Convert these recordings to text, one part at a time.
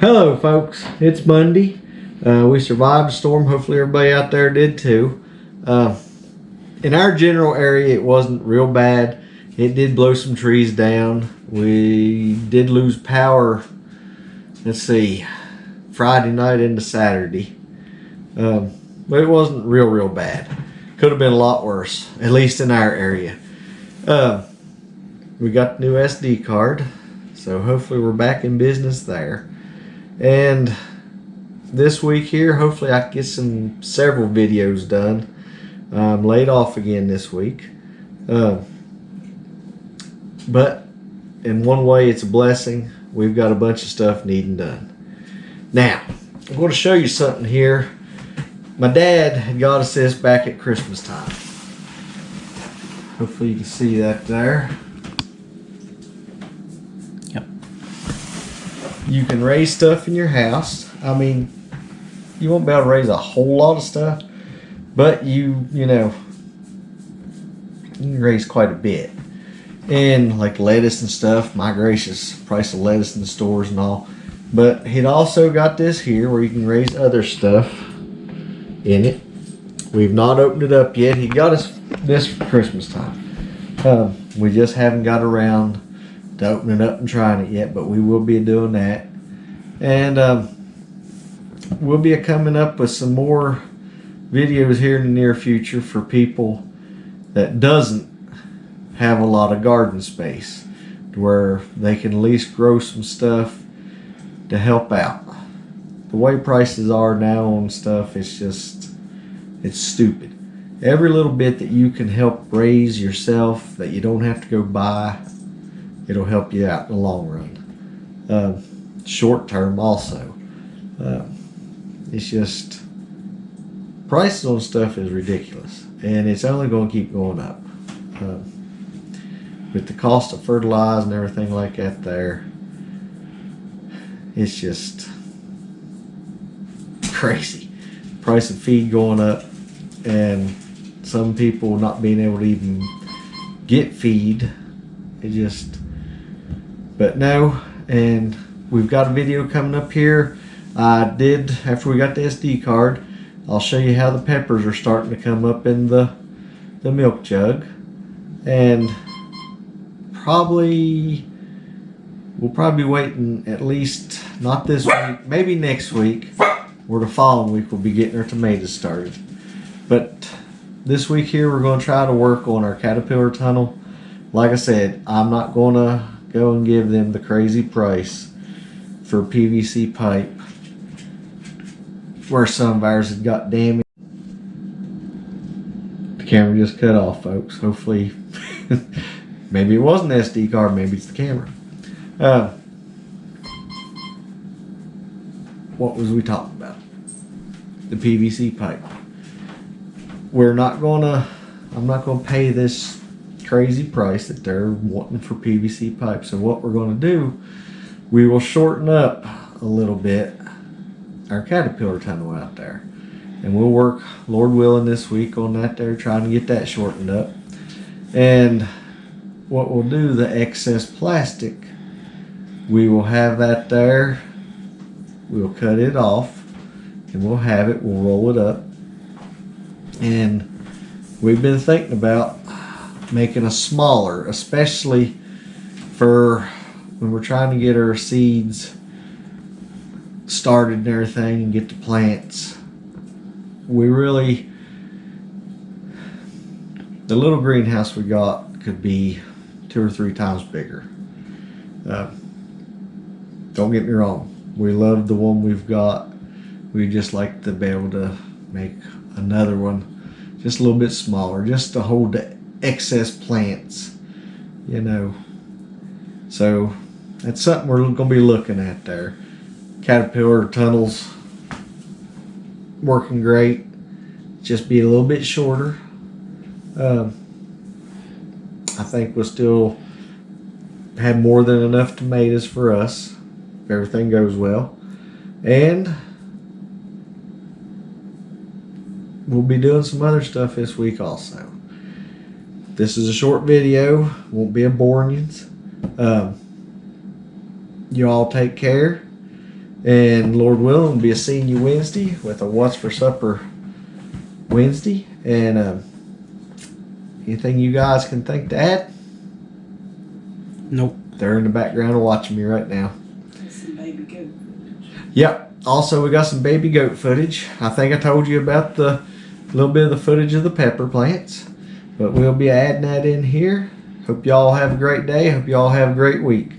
Hello folks, it's Monday. We survived a storm. Hopefully everybody out there did too. In our general area it wasn't real bad. It did blow some trees down. We did lose power, let's see, Friday night into Saturday. But it wasn't real bad. Could have been a lot worse, at least in our area. We got the new SD card, so hopefully we're back in business there. And this week here, hopefully I can get several videos done. I'm laid off again this week. But in one way it's a blessing. We've got a bunch of stuff needing done. Now, I'm going to show you something here. My dad had got us this back at Christmas time. Hopefully you can see that there. Yep. You can raise stuff in your house. I mean, you won't be able to raise a whole lot of stuff, but you know, you can raise quite a bit. And like lettuce and stuff, my gracious, price of lettuce in the stores and all. But he'd also got this here where you can raise other stuff in it. We've not opened it up yet. He got us this for Christmas time. We just haven't got around to opening it up and trying it yet, but we will be doing that. And we'll be coming up with some more videos here in the near future for people that doesn't have a lot of garden space, to where they can at least grow some stuff to help out. The way prices are now on stuff, it's stupid. Every little bit that you can help raise yourself that you don't have to go buy, it'll help you out in the long run. Short term also. It's just, prices on stuff is ridiculous, and it's only going to keep going up. With the cost of fertilizer and everything like that there, it's just crazy. Price of feed going up, and some people not being able to even get feed. But no. And we've got a video coming up here. I did, after we got the SD card, I'll show you how the peppers are starting to come up in the milk jug. And we'll probably be waiting at least, not this week, maybe next week, or the following week we'll be getting our tomatoes started. But this week here we're going to try to work on our caterpillar tunnel. Like I said, I'm not going to go and give them the crazy price for PVC pipe where some of ours had got damaged. The camera just cut off, folks. Hopefully maybe it wasn't the SD card, maybe it's the camera. What was we talking about? The PVC pipe. I'm not gonna pay this crazy price that they're wanting for PVC pipe. So what we're gonna do, we will shorten up a little bit our caterpillar tunnel out there. And we'll work, Lord willing, this week on that there, trying to get that shortened up. And what we'll do, the excess plastic, we will have that there. We'll cut it off and we'll roll it up. And we've been thinking about making a smaller, especially for when we're trying to get our seeds started and everything and get the plants. The little greenhouse we got could be 2 or 3 times bigger. Don't get me wrong, we love the one we've got. We just like to be able to make another one just a little bit smaller, just to hold the excess plants, you know. So that's something we're going to be looking at there. Caterpillar tunnels working great, just be a little bit shorter. I think we'll still have more than enough tomatoes for us if everything goes well. And we'll be doing some other stuff this week also. This is a short video, won't be a boring. You all take care, And Lord willing, we'll be seeing you Wednesday with a What's for Supper Wednesday. And anything you guys can think to add? Nope. They're in the background watching me right now. Some baby goat footage. Yep. Also, we got some baby goat footage. I think I told you about the little bit of the footage of the pepper plants. But we'll be adding that in here. Hope y'all have a great day. Hope y'all have a great week.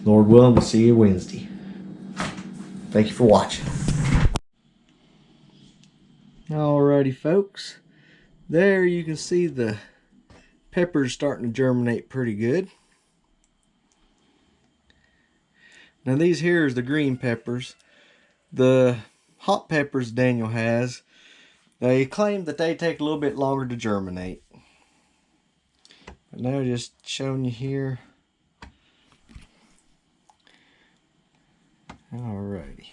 Lord willing, we'll see you Wednesday. Thank you for watching. Alrighty, folks. There you can see the peppers starting to germinate pretty good. Now these here is the green peppers. The hot peppers Daniel has, they claim that they take a little bit longer to germinate. But now just showing you here. Alrighty.